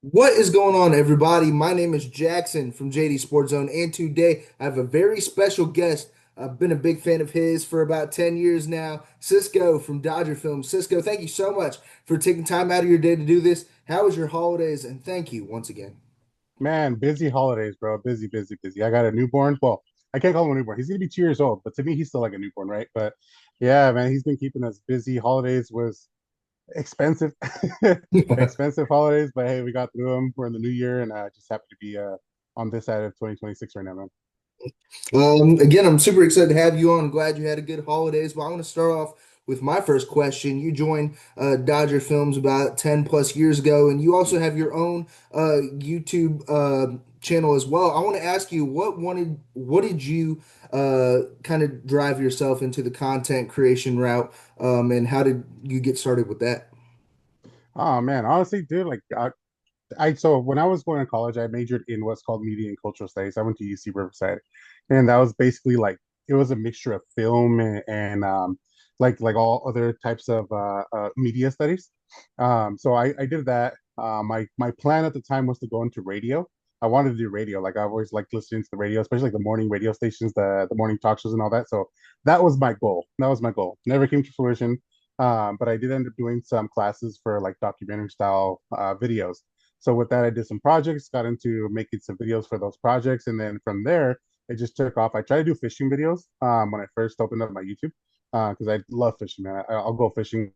What is going on, everybody? My name is Jackson from JD Sports Zone, and today I have a very special guest. I've been a big fan of his for about 10 years now, Cisco from Dodgerfilms. Cisco, thank you so much for taking time out of your day to do this. How was your holidays? And thank you once again. Man, busy holidays, bro. Busy, busy, busy. I got a newborn. Well, I can't call him a newborn. He's gonna be 2 years old, but to me, he's still like a newborn, right? But yeah, man, he's been keeping us busy. Holidays was expensive, expensive holidays, but hey, we got through them. We're in the new year, and just happy to be on this side of 2026 right now, man. Again, I'm super excited to have you on. I'm glad you had a good holidays. But I want to start off with my first question. You joined Dodger Films about 10 plus years ago, and you also have your own YouTube channel as well. I want to ask you what did you kind of drive yourself into the content creation route, and how did you get started with that? Oh man, honestly, dude, like I so when I was going to college, I majored in what's called media and cultural studies. I went to UC Riverside, and that was basically like it was a mixture of film and like all other types of media studies. So I did that. My plan at the time was to go into radio. I wanted to do radio. Like I always liked listening to the radio, especially like the morning radio stations, the morning talk shows and all that. So that was my goal. That was my goal. Never came to fruition. But I did end up doing some classes for like documentary style videos. So with that, I did some projects, got into making some videos for those projects, and then from there, it just took off. I tried to do fishing videos when I first opened up my YouTube because I love fishing, man. I'll go fishing,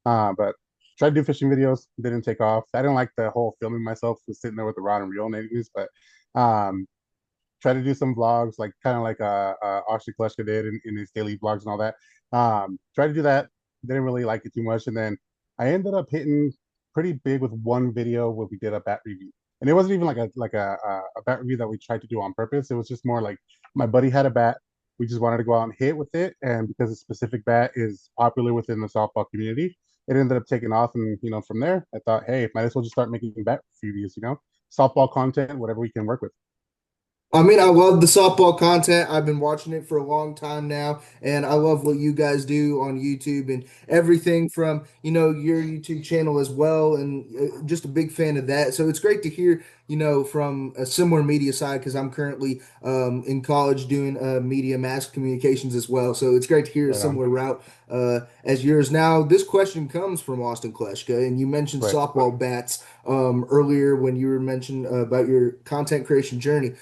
but tried to do fishing videos, didn't take off. I didn't like the whole filming myself, was sitting there with the rod and reel and anyways, but um, try to do some vlogs, like kind of like Ashley Kleschka did in his daily vlogs and all that. Try to do that. Didn't really like it too much, and then I ended up hitting pretty big with one video where we did a bat review, and it wasn't even like a bat review that we tried to do on purpose. It was just more like my buddy had a bat. We just wanted to go out and hit with it, and because a specific bat is popular within the softball community, it ended up taking off. And from there, I thought, hey, might as well just start making bat reviews. Softball content, whatever we can work with. I mean, I love the softball content. I've been watching it for a long time now, and I love what you guys do on YouTube and everything from, your YouTube channel as well, and just a big fan of that. So it's great to hear, from a similar media side because I'm currently in college doing media mass communications as well. So it's great to hear a Right on. similar route as yours. Now, this question comes from Austin Kleschka, and you mentioned Right. softball bats earlier when you were mentioned about your content creation journey.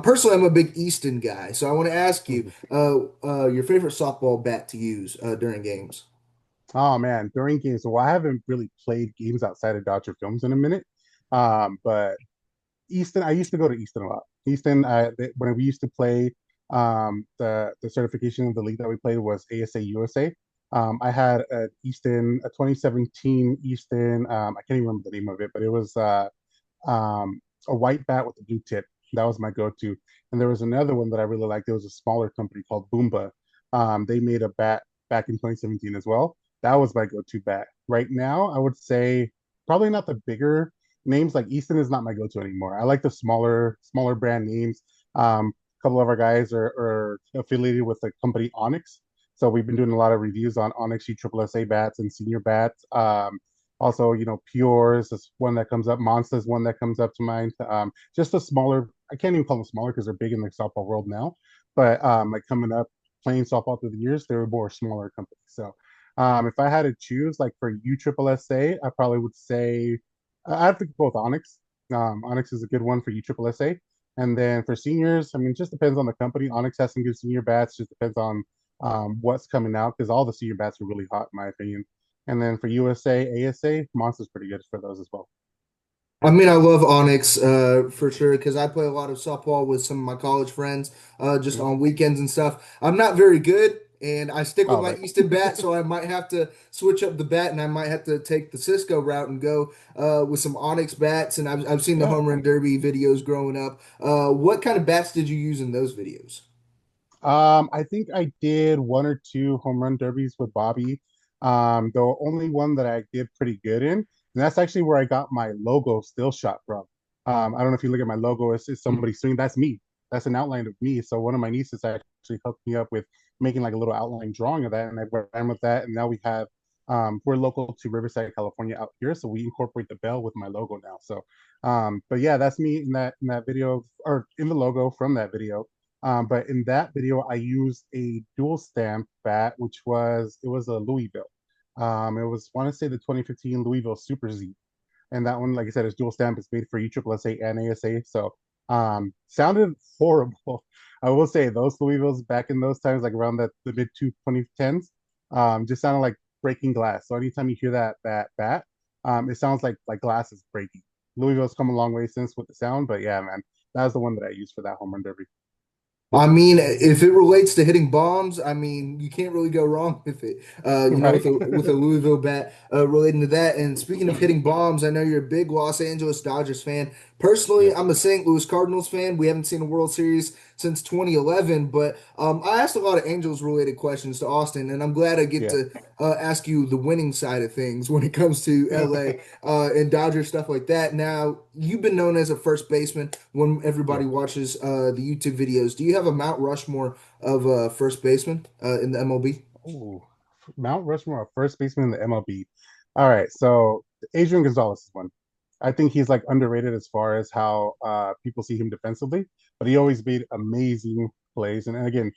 Personally, I'm a big Easton guy, so I want to ask you Mhm. your favorite softball bat to use during games. Oh man, during games. Well, I haven't really played games outside of Dodger Films in a minute. But Easton, I used to go to Easton a lot. Easton, when we used to play, the certification of the league that we played was ASA USA. I had an Easton, a 2017 Easton. I can't even remember the name of it, but it was a white bat with a blue tip. That was my go-to. And there was another one that I really liked. It was a smaller company called Boomba. They made a bat back in 2017 as well. That was my go-to bat. Right now, I would say probably not the bigger names. Like Easton is not my go-to anymore. I like the smaller brand names. A couple of our guys are affiliated with the company Onyx. So we've been doing a lot of reviews on Onyx USSSA bats and senior bats. Also, Pures is one that comes up. Monster is one that comes up to mind. Just a smaller, I can't even call them smaller because they're big in the softball world now. But like coming up, playing softball through the years, they were more smaller companies. So if I had to choose, like for USSSA, I probably would say I have to go with Onyx. Onyx is a good one for USSSA. And then for seniors, I mean, it just depends on the company. Onyx has some good senior bats. Just depends on what's coming out because all the senior bats are really hot, in my opinion. And then for USA, ASA, Monster's pretty good for those as well. I mean, I love Onyx for sure because I play a lot of softball with some of my college friends just Mhm. on weekends and stuff. I'm not very good, and I stick with Oh, my right. Easton bat, so I might have to switch up the bat, and I might have to take the Cisco route and go with some Onyx bats. And I've seen the Yeah. home run derby videos growing up. What kind of bats did you use in those videos? I think I did one or two home run derbies with Bobby. The only one that I did pretty good in, and that's actually where I got my logo still shot from. I don't know if you look at my logo, it's somebody swinging. That's me. That's an outline of me. So one of my nieces actually hooked me up with making like a little outline drawing of that, and I ran with that. And now we have We're local to Riverside, California out here, so we incorporate the bell with my logo now. So, but yeah, that's me in that video or in the logo from that video. But in that video, I used a dual stamp bat, which was it was a Louisville. It was want to say the 2015 Louisville Super Z, and that one, like I said, is dual stamp. It's made for USSSA and ASA. So, sounded horrible. I will say those Louisvilles back in those times, like around the mid 2010s, just sounded like breaking glass. So anytime you hear that bat, it sounds like glass is breaking. Louisville's come a long way since with the sound, but yeah, man, that was the one that I used for that home run derby. I mean, if it relates to hitting bombs, I mean, you can't really go wrong with it. Right? With a Louisville bat relating to that. And speaking of hitting bombs, I know you're a big Los Angeles Dodgers fan. Personally, Yeah, I'm a St. Louis Cardinals fan. We haven't seen a World Series since 2011, but I asked a lot of Angels related questions to Austin, and I'm glad I get yeah, to ask you the winning side of things when it comes to LA and Dodger stuff like that. Now, you've been known as a first baseman when yeah. everybody watches the YouTube videos. Do you have a Mount Rushmore of first baseman in the MLB? Oh, Mount Rushmore, a first baseman in the MLB. All right, so Adrian Gonzalez is one. I think he's like underrated as far as how people see him defensively, but he always made amazing plays. And again,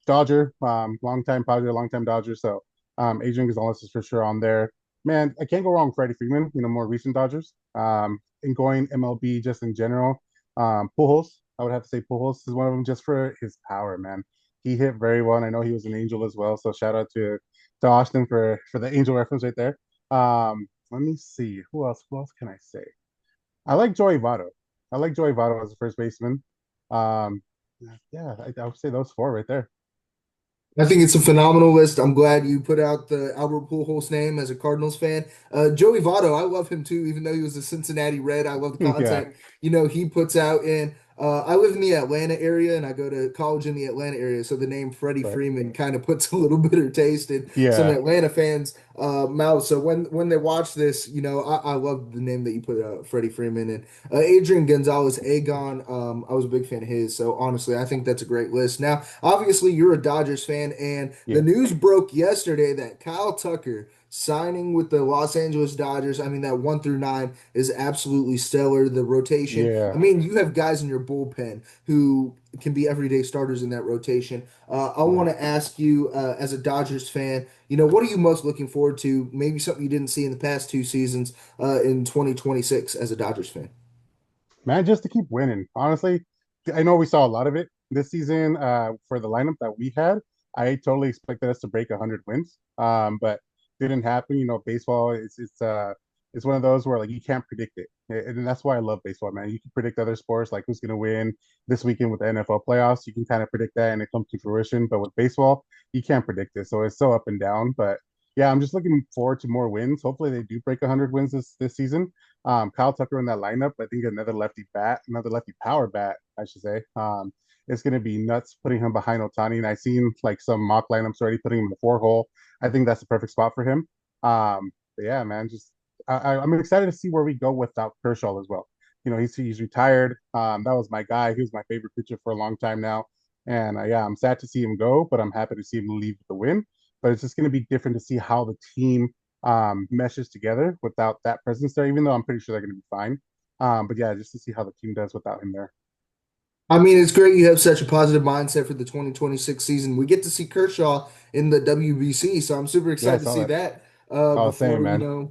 Dodger, long time Padre, long time Dodger. So Adrian Gonzalez is for sure on there. Man, I can't go wrong with Freddie Freeman, more recent Dodgers. And going MLB just in general. Pujols, I would have to say Pujols is one of them just for his power, man. He hit very well, and I know he was an Angel as well. So shout out to Austin for the Angel reference right there. Let me see who else. Who else can I say? I like Joey Votto. I like Joey Votto as a first baseman. Um, yeah, I would say those four right there. I think it's a phenomenal list. I'm glad you put out the Albert Pujols name as a Cardinals fan. Joey Votto, I love him too, even though he was a Cincinnati Red. I love the Yeah, content, he puts out. And I live in the Atlanta area, and I go to college in the Atlanta area. So the name Freddie right. Freeman kind of puts a little bitter taste in some Yeah, Atlanta fans' mouths. So when they watch this, I love the name that you put out, Freddie Freeman and Adrian Gonzalez, Agon. I was a big fan of his. So honestly, I think that's a great list. Now, obviously, you're a Dodgers fan, and the yeah, news broke yesterday that Kyle Tucker signing with the Los Angeles Dodgers. I mean, that 1 through 9 is absolutely stellar. The rotation. I yeah, mean, you have guys in your bullpen who can be everyday starters in that rotation. I want right. to ask you, as a Dodgers fan, what are you most looking forward to? Maybe something you didn't see in the past 2 seasons in 2026 as a Dodgers fan. Man, just to keep winning. Honestly, I know we saw a lot of it this season for the lineup that we had. I totally expected us to break 100 wins, but didn't happen. Baseball it's one of those where like you can't predict it, and that's why I love baseball, man. You can predict other sports like who's going to win this weekend with the NFL playoffs. You can kind of predict that, and it comes to fruition. But with baseball, you can't predict it, so it's so up and down. But yeah, I'm just looking forward to more wins. Hopefully, they do break 100 wins this season. Kyle Tucker in that lineup, I think another lefty power bat, I should say. It's going to be nuts putting him behind Otani. And I've seen like some mock lineups already putting him in the 4 hole. I think that's the perfect spot for him. But yeah, man, just I'm excited to see where we go without Kershaw as well. He's retired. That was my guy. He was my favorite pitcher for a long time now. And yeah, I'm sad to see him go, but I'm happy to see him leave with the win. But it's just going to be different to see how the team meshes together without that presence there, even though I'm pretty sure they're going to be fine. But yeah, just to see how the team does without him there. I mean, it's great you have such a positive mindset for the 2026 season. We get to see Kershaw in the WBC, so I'm super Yeah, I excited to saw see that. that Oh, same, man.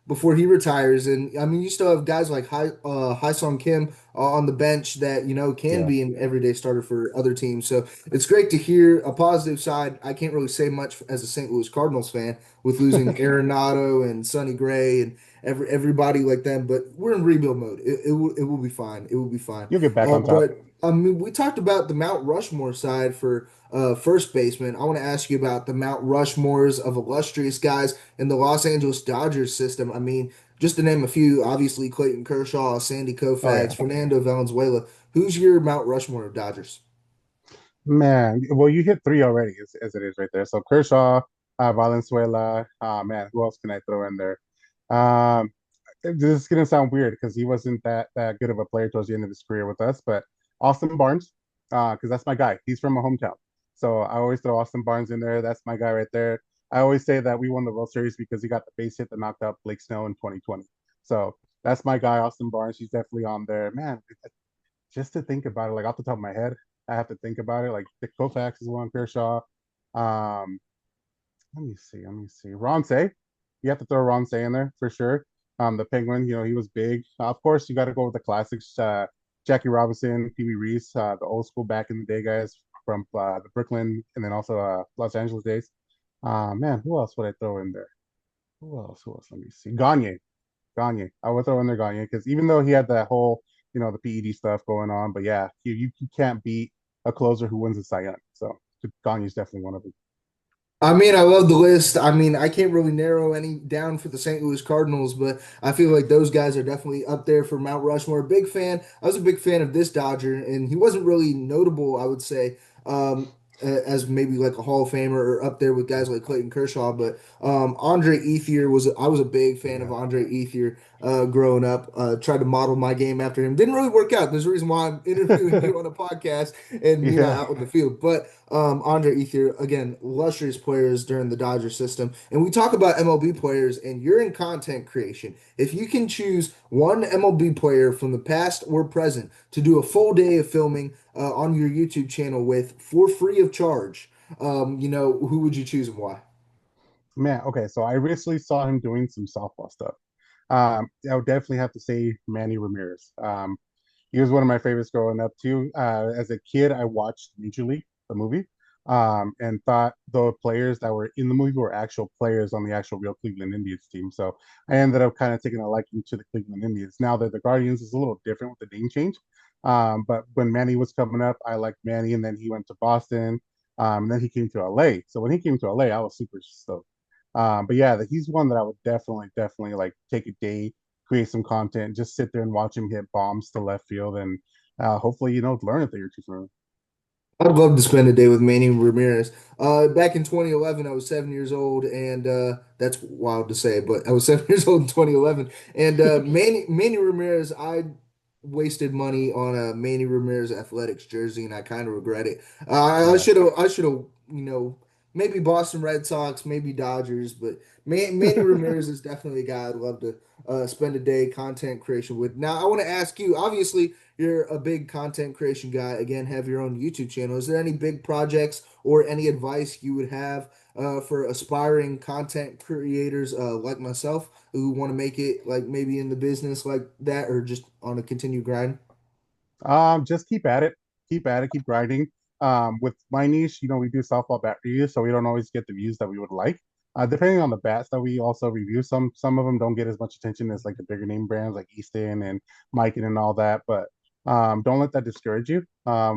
before he retires. And I mean, you still have guys like Hai Sung Kim on the bench that can Yeah. be an everyday starter for other teams. So it's great to hear a positive side. I can't really say much as a St. Louis Cardinals fan with losing Arenado and Sonny Gray and everybody like them, but we're in rebuild mode. It will be fine. It will be fine. You'll get back on top. But I mean, we talked about the Mount Rushmore side for first baseman. I want to ask you about the Mount Rushmores of illustrious guys in the Los Angeles Dodgers system. I mean, just to name a few, obviously Clayton Kershaw, Sandy Oh Koufax, yeah. Fernando Valenzuela. Who's your Mount Rushmore of Dodgers? Man, well, you hit three already as it is right there. So Kershaw, Valenzuela, man, who else can I throw in there? Um, this is gonna sound weird because he wasn't that good of a player towards the end of his career with us, but Austin Barnes, because that's my guy. He's from my hometown, so I always throw Austin Barnes in there. That's my guy right there. I always say that we won the World Series because he got the base hit that knocked out Blake Snell in 2020. So that's my guy, Austin Barnes. He's definitely on there. Man, just to think about it, like off the top of my head, I have to think about it. Like Dick Koufax is one, Kershaw. Um, let me see. Ron Say, you have to throw Ron Say in there for sure. The Penguin, he was big. Of course, you got to go with the classics. Jackie Robinson, Pee Wee Reese, the old school back in the day guys from the Brooklyn and then also Los Angeles days. Man, who else would I throw in there? Who else? Who else? Let me see. Gagne. I would throw in there Gagne because even though he had that whole, the PED stuff going on, but yeah, you can't beat a closer who wins a Cy Young. So Gagne's definitely one of them. I mean, I love the list. I mean, I can't really narrow any down for the St. Louis Cardinals, but I feel like those guys are definitely up there for Mount Rushmore. Big fan. I was a big fan of this Dodger, and he wasn't really notable, I would say, as maybe like a Hall of Famer or up there with guys like Clayton Kershaw. But Andre Ethier I was a big fan of Yeah. Andre Ethier growing up. Tried to model my game after him. Didn't really work out. There's a reason why I'm interviewing you on a podcast and Yeah. out in the field. But Andre Ethier, again, illustrious players during the Dodger system. And we talk about MLB players, and you're in content creation. If you can choose one MLB player from the past or present to do a full day of filming on your YouTube channel with for free of charge, who would you choose and why? Man, okay, so I recently saw him doing some softball stuff. I would definitely have to say Manny Ramirez. He was one of my favorites growing up too. As a kid, I watched Major League, the movie, and thought the players that were in the movie were actual players on the actual real Cleveland Indians team. So I ended up kind of taking a liking to the Cleveland Indians. Now that the Guardians is a little different with the name change. But when Manny was coming up, I liked Manny, and then he went to Boston. And then he came to LA. So when he came to LA, I was super stoked. But yeah, he's one that I would definitely like take a day, create some content, just sit there and watch him hit bombs to left field, and hopefully, learn a thing or two from him. I'd love to spend a day with Manny Ramirez. Back in 2011, I was 7 years old, and that's wild to say, but I was 7 years old in 2011. And Manny Ramirez, I wasted money on a Manny Ramirez athletics jersey, and I kind of regret it. Yeah. I should have, maybe Boston Red Sox, maybe Dodgers, but Manny Ramirez is definitely a guy I'd love to spend a day content creation with. Now, I want to ask you, obviously. You're a big content creation guy. Again, have your own YouTube channel. Is there any big projects or any advice you would have for aspiring content creators like myself who want to make it like maybe in the business like that or just on a continued grind? Just keep at it, keep grinding. With my niche, we do softball bat reviews, so we don't always get the views that we would like. Depending on the bats that we also review, some of them don't get as much attention as like the bigger name brands like Easton and Mikan and all that. But don't let that discourage you.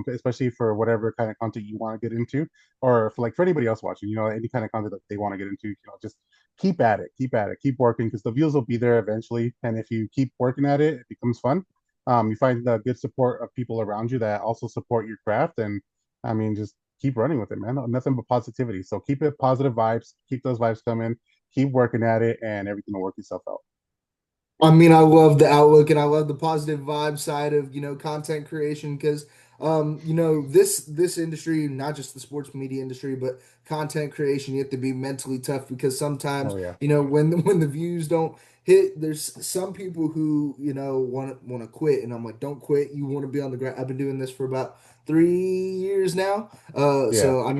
Especially for whatever kind of content you want to get into, or for anybody else watching, any kind of content that they want to get into, just keep at it, keep working because the views will be there eventually. And if you keep working at it, it becomes fun. You find the good support of people around you that also support your craft, and I mean, just keep running with it, man. Nothing but positivity. So keep it positive vibes, keep those vibes coming, keep working at it, and everything will work itself out. I mean, I love the outlook and I love the positive vibe side of, content creation because this industry, not just the sports media industry, but content creation, you have to be mentally tough because sometimes, Oh yeah, when the views don't hit, there's some people who, want to quit and I'm like, don't quit. You want to be on the ground. I've been doing this for about 3 years now. yeah, So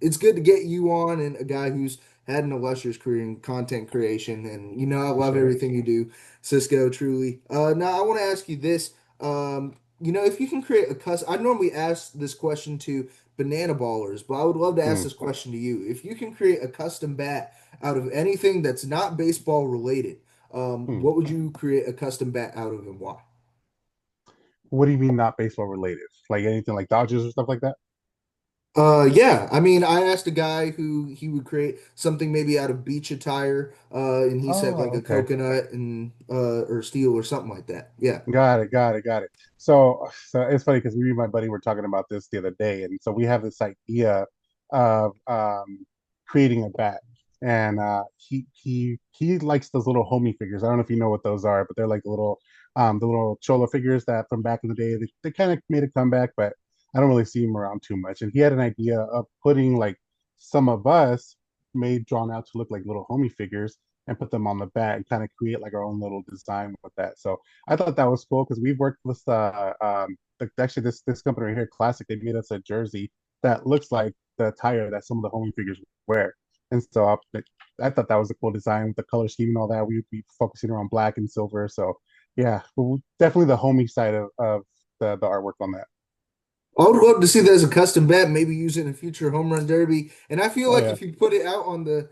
it's good to get you on and a guy who's had an illustrious career in content creation, and I love appreciate it. everything you do, Cisco. Truly. Now I want to ask you this. If you can create a custom, I normally ask this question to banana ballers, but I would love to ask Hmm. this question to you. If you can create a custom bat out of anything that's not baseball related, Hmm. what would you create a custom bat out of and why? What do you mean not baseball related? Like anything like Dodgers or stuff like that? Yeah. I mean, I asked a guy who he would create something maybe out of beach attire, and he said like Oh, a okay. coconut and or steel or something like that. Yeah. Got it. So it's funny because me and my buddy were talking about this the other day, and so we have this idea of creating a bat, and he likes those little homie figures. I don't know if you know what those are, but they're like the little cholo figures that from back in the day they kind of made a comeback, but I don't really see them around too much. And he had an idea of putting like some of us. made drawn out to look like little homie figures and put them on the bat and kind of create like our own little design with that. So I thought that was cool because we've worked with actually this company right here, Classic. They made us a jersey that looks like the attire that some of the homie figures wear. And so I thought that was a cool design with the color scheme and all that. We'd be focusing around black and silver. So yeah, definitely the homie side of the artwork on that. I would love to see that as a custom bat, maybe use it in a future home run derby. And I feel Oh like yeah, if you put it out on the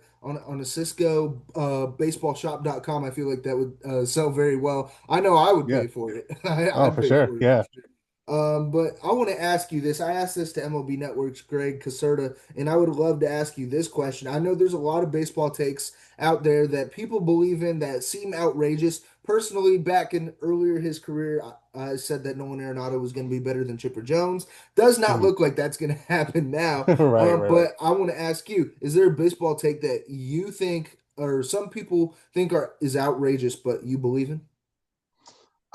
Cisco baseballshop.com, I feel like that would sell very well. I know I would yeah. pay for it. Oh, I'd for pay sure. for it for Yeah. sure. But I want to ask you this. I asked this to MLB Network's Greg Caserta, and I would love to ask you this question. I know there's a lot of baseball takes out there that people believe in that seem outrageous. Personally, back in earlier his career, I said that Nolan Arenado was going to be better than Chipper Jones. Does not Mhm. look like that's going to happen now. Right. But I want to ask you: is there a baseball take that you think, or some people think, are is outrageous, but you believe in?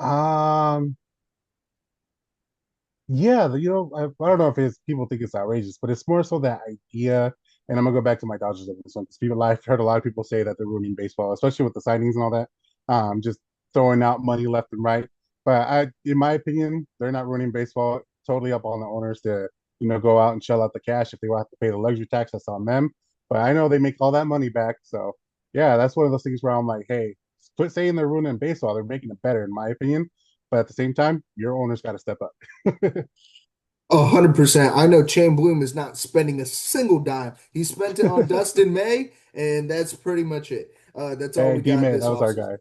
Um, yeah, I don't know if it's people think it's outrageous, but it's more so that idea. And I'm gonna go back to my Dodgers of this one because I've heard a lot of people say that they're ruining baseball, especially with the signings and all that. Just throwing out money left and right. But in my opinion, they're not ruining baseball. Totally up on the owners to, go out and shell out the cash. If they want to pay the luxury tax, that's on them. But I know they make all that money back. So yeah, that's one of those things where I'm like, hey, quit saying they're ruining baseball. They're making it better, in my opinion. But at the same time, your owners got to step up. 100%. I know Chain Bloom is not spending a single dime. He spent it on Dustin May, and that's pretty much it. That's all Hey, we D got Man, this that was our offseason.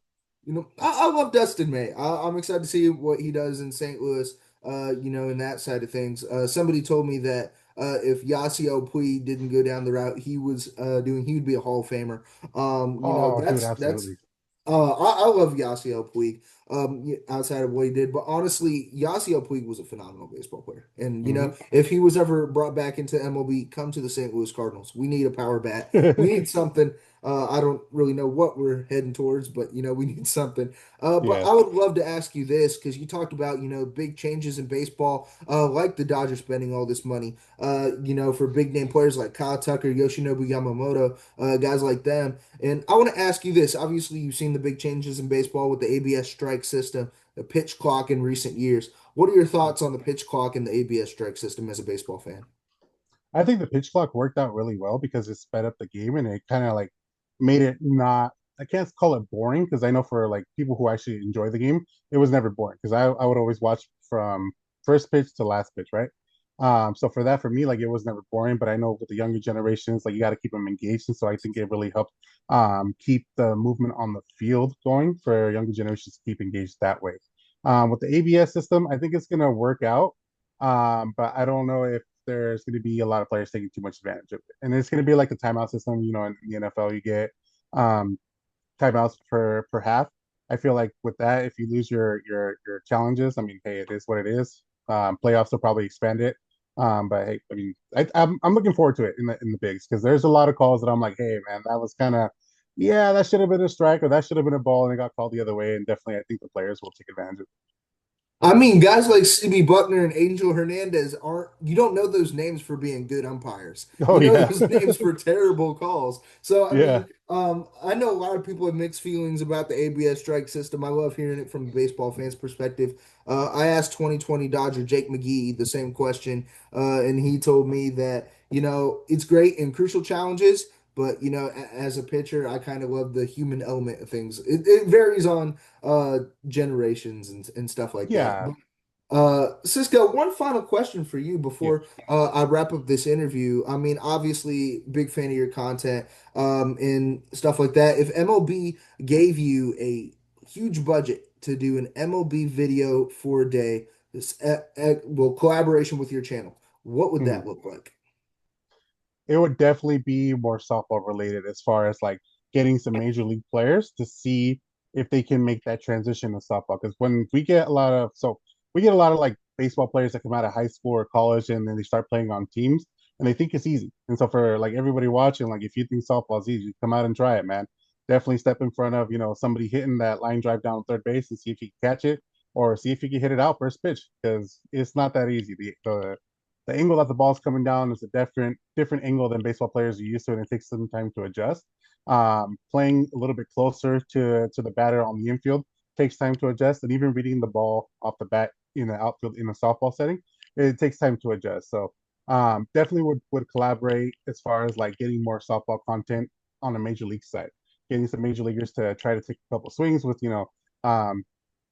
guy. I love Dustin May. I'm excited to see what he does in St. Louis, in that side of things. Somebody told me that if Yasiel Puig didn't go down the route he was he would be a Hall of Famer. Oh, dude, That's absolutely. I love Yasiel Puig, outside of what he did, but honestly, Yasiel Puig was a phenomenal baseball player. And Hmm. if he was ever brought back into MLB, come to the St. Louis Cardinals. We need a power bat. We need something. I don't really know what we're heading towards, but we need something. But Yeah. I would love to ask you this because you talked about big changes in baseball, like the Dodgers spending all this money, for big name players like Kyle Tucker, Yoshinobu Yamamoto, guys like them. And I want to ask you this. Obviously, you've seen the big changes in baseball with the ABS strike system, the pitch clock in recent years. What are your thoughts on the pitch clock and the ABS strike system as a baseball fan? I think the pitch clock worked out really well because it sped up the game and it kind of like made it not, I can't call it boring because I know for like people who actually enjoy the game, it was never boring because I would always watch from first pitch to last pitch, right? So for that, for me, like it was never boring, but I know with the younger generations, like you got to keep them engaged. And so I think it really helped keep the movement on the field going for younger generations to keep engaged that way. With the ABS system, I think it's going to work out. But I don't know if there's going to be a lot of players taking too much advantage of it. And it's going to be like the timeout system, in the NFL, you get um, timeouts per half. I feel like with that, if you lose your challenges, I mean, hey, it is what it is. Playoffs will probably expand it. But hey, I mean, I'm looking forward to it in the bigs because there's a lot of calls that I'm like, hey, man, that was kind of, yeah, that should have been a strike or that should have been a ball, and it got called the other way. And definitely, I think the players will take advantage of I mean, guys like CB Buckner and Angel Hernandez aren't, you don't know those names for being good umpires. it. Oh You know yeah, those names for terrible calls. So, I yeah. mean, I know a lot of people have mixed feelings about the ABS strike system. I love hearing it from a baseball fan's perspective. I asked 2020 Dodger Jake McGee the same question, and he told me that, it's great in crucial challenges, but, as a pitcher, I kind of love the human element of things. It varies on generations and stuff like that. Yeah, But, Cisco, one final question for you yeah. before I wrap up this interview. I mean, obviously, big fan of your content and stuff like that. If MLB gave you a huge budget to do an MLB video for a day, well, collaboration with your channel, what would Mhm. that look like? It would definitely be more softball related as far as like getting some major league players to see if they can make that transition to softball. Because when we get a lot of like baseball players that come out of high school or college and then they start playing on teams and they think it's easy. And so for like everybody watching, like if you think softball is easy, come out and try it, man. Definitely step in front of, somebody hitting that line drive down third base and see if you can catch it or see if you can hit it out first pitch because it's not that easy. the angle that the ball's coming down is a different angle than baseball players are used to, and it takes some time to adjust. Playing a little bit closer to the batter on the infield takes time to adjust, and even reading the ball off the bat in the outfield in a softball setting, it takes time to adjust. So definitely would collaborate as far as like getting more softball content on a major league side, getting some major leaguers to try to take a couple swings with um,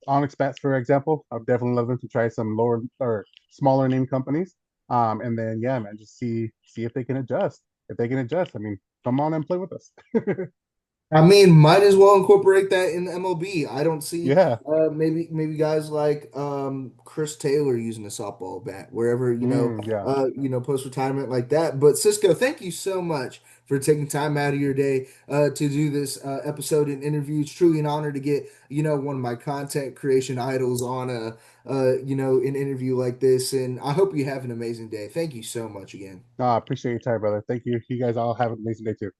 Onyx bats, for example. I'd definitely love them to try some lower or smaller name companies. And then yeah, man, just see if they can adjust. If they can adjust, I mean, come on and play with us. I mean, might as well incorporate that in the MLB. I don't see Yeah. maybe guys like Chris Taylor using a softball bat wherever, Yeah. post retirement like that. But Cisco, thank you so much for taking time out of your day to do this episode and interview. It's truly an honor to get, one of my content creation idols on an interview like this. And I hope you have an amazing day. Thank you so much again. No, I appreciate your time, brother. Thank you. You guys all have an amazing day too.